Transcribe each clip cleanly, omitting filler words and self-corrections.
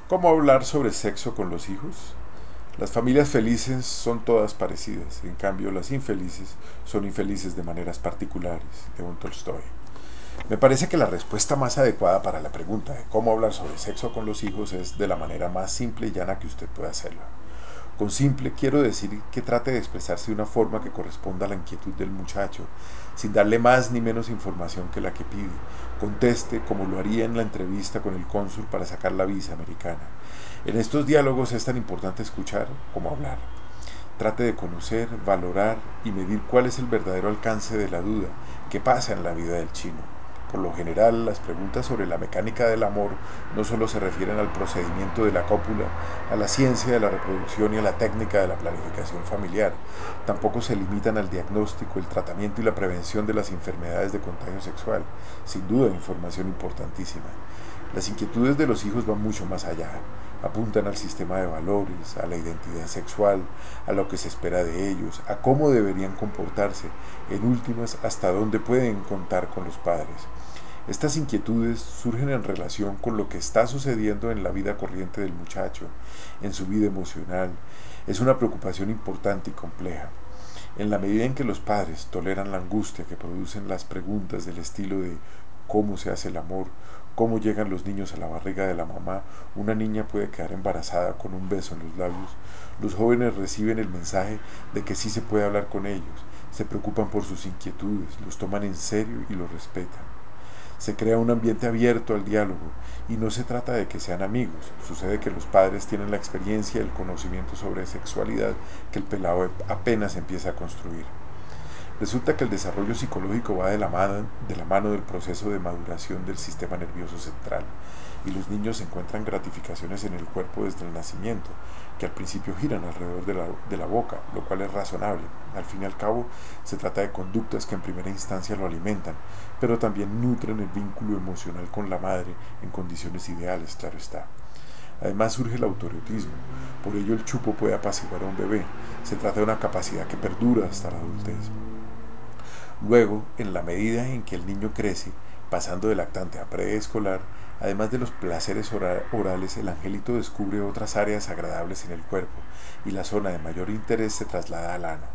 ¿Cómo hablar sobre sexo con los hijos? Las familias felices son todas parecidas, en cambio las infelices son infelices de maneras particulares, de un Tolstoy. Me parece que la respuesta más adecuada para la pregunta de cómo hablar sobre sexo con los hijos es de la manera más simple y llana que usted pueda hacerlo. Con simple quiero decir que trate de expresarse de una forma que corresponda a la inquietud del muchacho, sin darle más ni menos información que la que pide. Conteste como lo haría en la entrevista con el cónsul para sacar la visa americana. En estos diálogos es tan importante escuchar como hablar. Trate de conocer, valorar y medir cuál es el verdadero alcance de la duda que pasa en la vida del chino. Por lo general, las preguntas sobre la mecánica del amor no solo se refieren al procedimiento de la cópula, a la ciencia de la reproducción y a la técnica de la planificación familiar. Tampoco se limitan al diagnóstico, el tratamiento y la prevención de las enfermedades de contagio sexual. Sin duda, información importantísima. Las inquietudes de los hijos van mucho más allá. Apuntan al sistema de valores, a la identidad sexual, a lo que se espera de ellos, a cómo deberían comportarse, en últimas, hasta dónde pueden contar con los padres. Estas inquietudes surgen en relación con lo que está sucediendo en la vida corriente del muchacho, en su vida emocional. Es una preocupación importante y compleja. En la medida en que los padres toleran la angustia que producen las preguntas del estilo de ¿cómo se hace el amor? ¿Cómo llegan los niños a la barriga de la mamá? Una niña puede quedar embarazada con un beso en los labios. Los jóvenes reciben el mensaje de que sí se puede hablar con ellos, se preocupan por sus inquietudes, los toman en serio y los respetan. Se crea un ambiente abierto al diálogo y no se trata de que sean amigos. Sucede que los padres tienen la experiencia y el conocimiento sobre sexualidad que el pelado apenas empieza a construir. Resulta que el desarrollo psicológico va de la mano del proceso de maduración del sistema nervioso central y los niños encuentran gratificaciones en el cuerpo desde el nacimiento, que al principio giran alrededor de la boca, lo cual es razonable. Al fin y al cabo, se trata de conductas que en primera instancia lo alimentan, pero también nutren el vínculo emocional con la madre en condiciones ideales, claro está. Además surge el autoerotismo, por ello el chupo puede apaciguar a un bebé. Se trata de una capacidad que perdura hasta la adultez. Luego, en la medida en que el niño crece, pasando de lactante a preescolar, además de los placeres orales, el angelito descubre otras áreas agradables en el cuerpo y la zona de mayor interés se traslada al ano.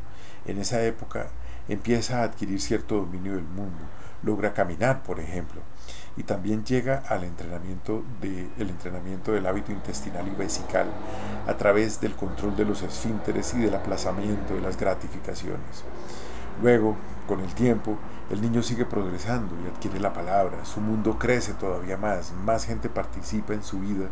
En esa época empieza a adquirir cierto dominio del mundo, logra caminar, por ejemplo, y también llega al entrenamiento del hábito intestinal y vesical a través del control de los esfínteres y del aplazamiento de las gratificaciones. Luego, con el tiempo, el niño sigue progresando y adquiere la palabra, su mundo crece todavía más gente participa en su vida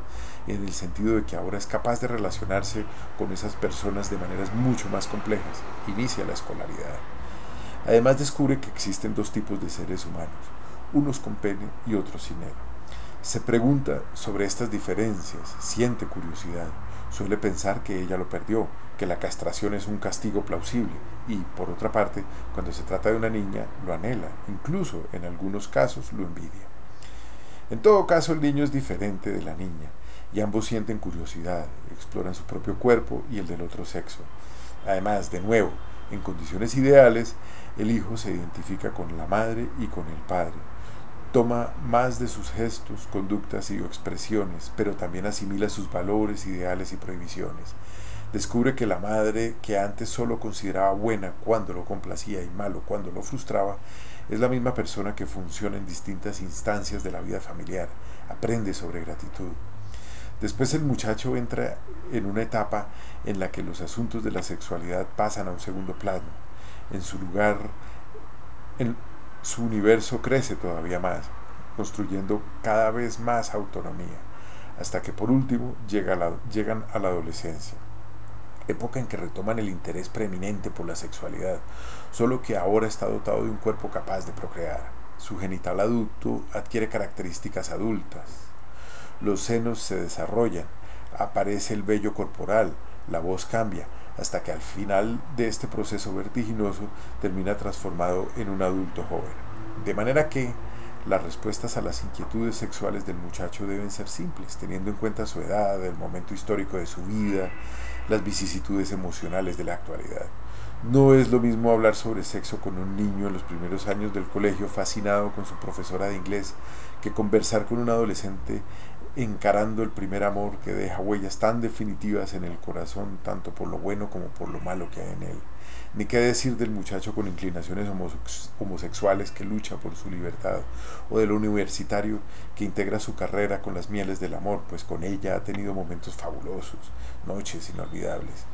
en el sentido de que ahora es capaz de relacionarse con esas personas de maneras mucho más complejas, inicia la escolaridad. Además descubre que existen dos tipos de seres humanos, unos con pene y otros sin él. Se pregunta sobre estas diferencias, siente curiosidad, suele pensar que ella lo perdió, que la castración es un castigo plausible y, por otra parte, cuando se trata de una niña, lo anhela, incluso en algunos casos lo envidia. En todo caso, el niño es diferente de la niña y ambos sienten curiosidad, exploran su propio cuerpo y el del otro sexo. Además, de nuevo, en condiciones ideales, el hijo se identifica con la madre y con el padre. Toma más de sus gestos, conductas y expresiones, pero también asimila sus valores, ideales y prohibiciones. Descubre que la madre, que antes solo consideraba buena cuando lo complacía y malo cuando lo frustraba, es la misma persona que funciona en distintas instancias de la vida familiar. Aprende sobre gratitud. Después el muchacho entra en una etapa en la que los asuntos de la sexualidad pasan a un segundo plano. En su lugar, su universo crece todavía más, construyendo cada vez más autonomía, hasta que por último llegan a la adolescencia, época en que retoman el interés preeminente por la sexualidad, solo que ahora está dotado de un cuerpo capaz de procrear. Su genital adulto adquiere características adultas, los senos se desarrollan, aparece el vello corporal, la voz cambia, hasta que al final de este proceso vertiginoso termina transformado en un adulto joven. De manera que las respuestas a las inquietudes sexuales del muchacho deben ser simples, teniendo en cuenta su edad, el momento histórico de su vida, las vicisitudes emocionales de la actualidad. No es lo mismo hablar sobre sexo con un niño en los primeros años del colegio fascinado con su profesora de inglés que conversar con un adolescente encarando el primer amor que deja huellas tan definitivas en el corazón, tanto por lo bueno como por lo malo que hay en él. Ni qué decir del muchacho con inclinaciones homosexuales que lucha por su libertad, o del universitario que integra su carrera con las mieles del amor, pues con ella ha tenido momentos fabulosos, noches inolvidables.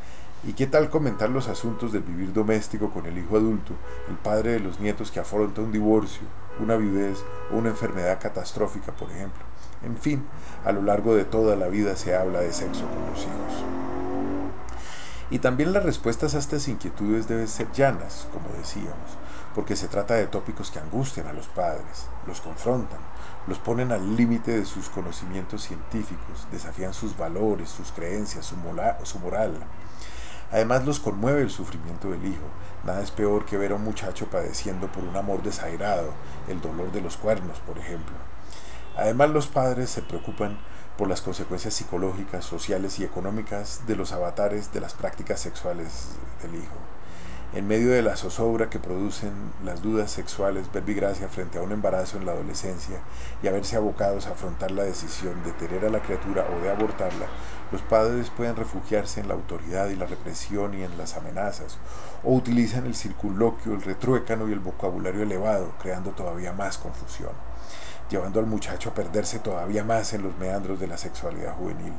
¿Y qué tal comentar los asuntos del vivir doméstico con el hijo adulto, el padre de los nietos que afronta un divorcio, una viudez o una enfermedad catastrófica, por ejemplo? En fin, a lo largo de toda la vida se habla de sexo con los hijos. Y también las respuestas a estas inquietudes deben ser llanas, como decíamos, porque se trata de tópicos que angustian a los padres, los confrontan, los ponen al límite de sus conocimientos científicos, desafían sus valores, sus creencias, su moral. Además los conmueve el sufrimiento del hijo. Nada es peor que ver a un muchacho padeciendo por un amor desairado, el dolor de los cuernos, por ejemplo. Además los padres se preocupan por las consecuencias psicológicas, sociales y económicas de los avatares de las prácticas sexuales del hijo. En medio de la zozobra que producen las dudas sexuales, verbigracia frente a un embarazo en la adolescencia y a verse abocados a afrontar la decisión de tener a la criatura o de abortarla, los padres pueden refugiarse en la autoridad y la represión y en las amenazas, o utilizan el circunloquio, el retruécano y el vocabulario elevado, creando todavía más confusión, llevando al muchacho a perderse todavía más en los meandros de la sexualidad juvenil.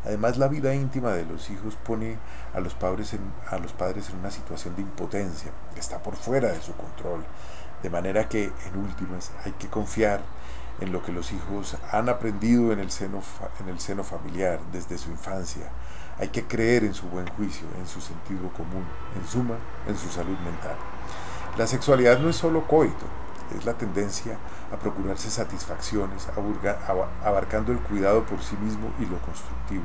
Además, la vida íntima de los hijos pone a los padres en una situación de impotencia, que está por fuera de su control, de manera que, en últimas, hay que confiar en lo que los hijos han aprendido en el seno familiar desde su infancia. Hay que creer en su buen juicio, en su sentido común, en suma, en su salud mental. La sexualidad no es solo coito, es la tendencia a procurarse satisfacciones, abarcando el cuidado por sí mismo y lo constructivo,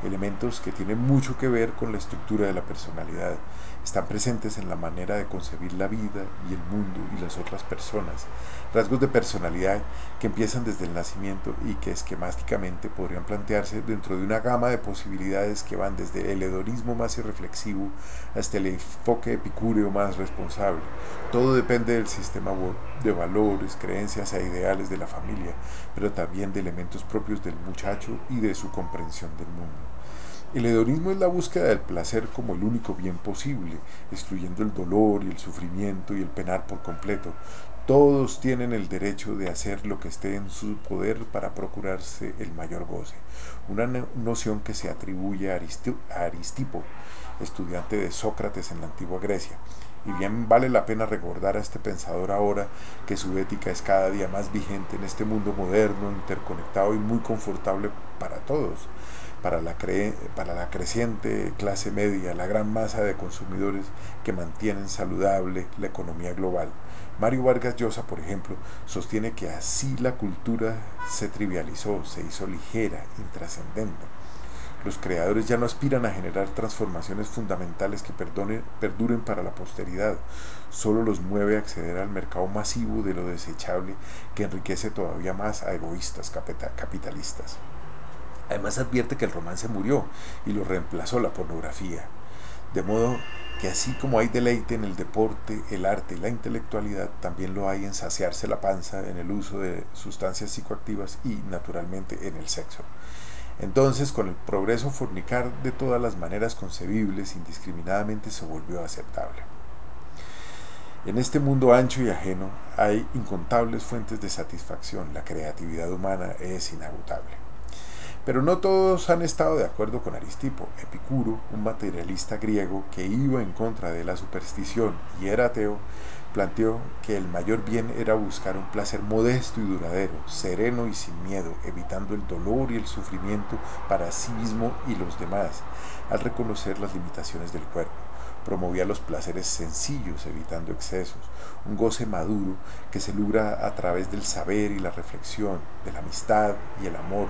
elementos que tienen mucho que ver con la estructura de la personalidad. Están presentes en la manera de concebir la vida y el mundo y las otras personas, rasgos de personalidad que empiezan desde el nacimiento y que esquemáticamente podrían plantearse dentro de una gama de posibilidades que van desde el hedonismo más irreflexivo hasta el enfoque epicúreo más responsable. Todo depende del sistema de valores, creencias e ideales de la familia, pero también de elementos propios del muchacho y de su comprensión del mundo. El hedonismo es la búsqueda del placer como el único bien posible, excluyendo el dolor y el sufrimiento y el penar por completo. Todos tienen el derecho de hacer lo que esté en su poder para procurarse el mayor goce, una noción que se atribuye a Aristipo, estudiante de Sócrates en la antigua Grecia. Y bien vale la pena recordar a este pensador ahora que su ética es cada día más vigente en este mundo moderno, interconectado y muy confortable para todos. Para la creciente clase media, la gran masa de consumidores que mantienen saludable la economía global. Mario Vargas Llosa, por ejemplo, sostiene que así la cultura se trivializó, se hizo ligera, intrascendente. Los creadores ya no aspiran a generar transformaciones fundamentales que perduren para la posteridad. Solo los mueve a acceder al mercado masivo de lo desechable que enriquece todavía más a egoístas capitalistas. Además advierte que el romance murió y lo reemplazó la pornografía. De modo que así como hay deleite en el deporte, el arte y la intelectualidad, también lo hay en saciarse la panza, en el uso de sustancias psicoactivas y, naturalmente, en el sexo. Entonces, con el progreso, fornicar de todas las maneras concebibles indiscriminadamente se volvió aceptable. En este mundo ancho y ajeno hay incontables fuentes de satisfacción. La creatividad humana es inagotable. Pero no todos han estado de acuerdo con Aristipo. Epicuro, un materialista griego que iba en contra de la superstición y era ateo, planteó que el mayor bien era buscar un placer modesto y duradero, sereno y sin miedo, evitando el dolor y el sufrimiento para sí mismo y los demás, al reconocer las limitaciones del cuerpo. Promovía los placeres sencillos, evitando excesos, un goce maduro que se logra a través del saber y la reflexión, de la amistad y el amor,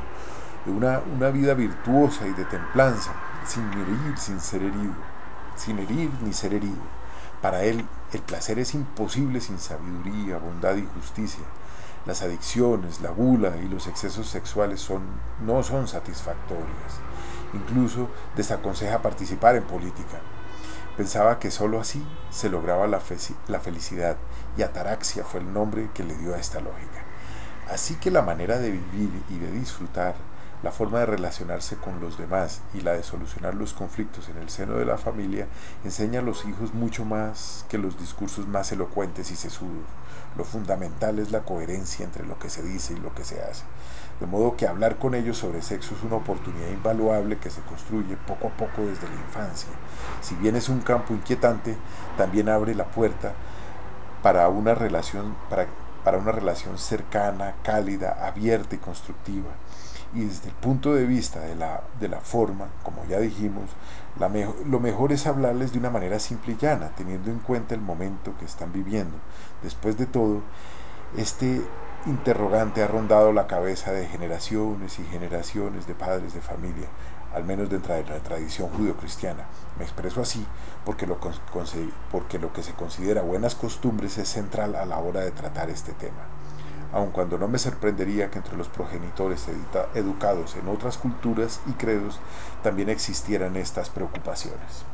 de una vida virtuosa y de templanza, sin herir ni ser herido. Para él, el placer es imposible sin sabiduría, bondad y justicia. Las adicciones, la gula y los excesos sexuales no son satisfactorias. Incluso desaconseja participar en política. Pensaba que sólo así se lograba la felicidad, y ataraxia fue el nombre que le dio a esta lógica. Así que la manera de vivir y de disfrutar, la forma de relacionarse con los demás y la de solucionar los conflictos en el seno de la familia enseña a los hijos mucho más que los discursos más elocuentes y sesudos. Lo fundamental es la coherencia entre lo que se dice y lo que se hace. De modo que hablar con ellos sobre sexo es una oportunidad invaluable que se construye poco a poco desde la infancia. Si bien es un campo inquietante, también abre la puerta para una relación cercana, cálida, abierta y constructiva. Y desde el punto de vista de la forma, como ya dijimos, lo mejor es hablarles de una manera simple y llana, teniendo en cuenta el momento que están viviendo. Después de todo, este interrogante ha rondado la cabeza de generaciones y generaciones de padres de familia, al menos dentro de la tradición judeocristiana. Me expreso así porque lo que se considera buenas costumbres es central a la hora de tratar este tema, aun cuando no me sorprendería que entre los progenitores educados en otras culturas y credos también existieran estas preocupaciones.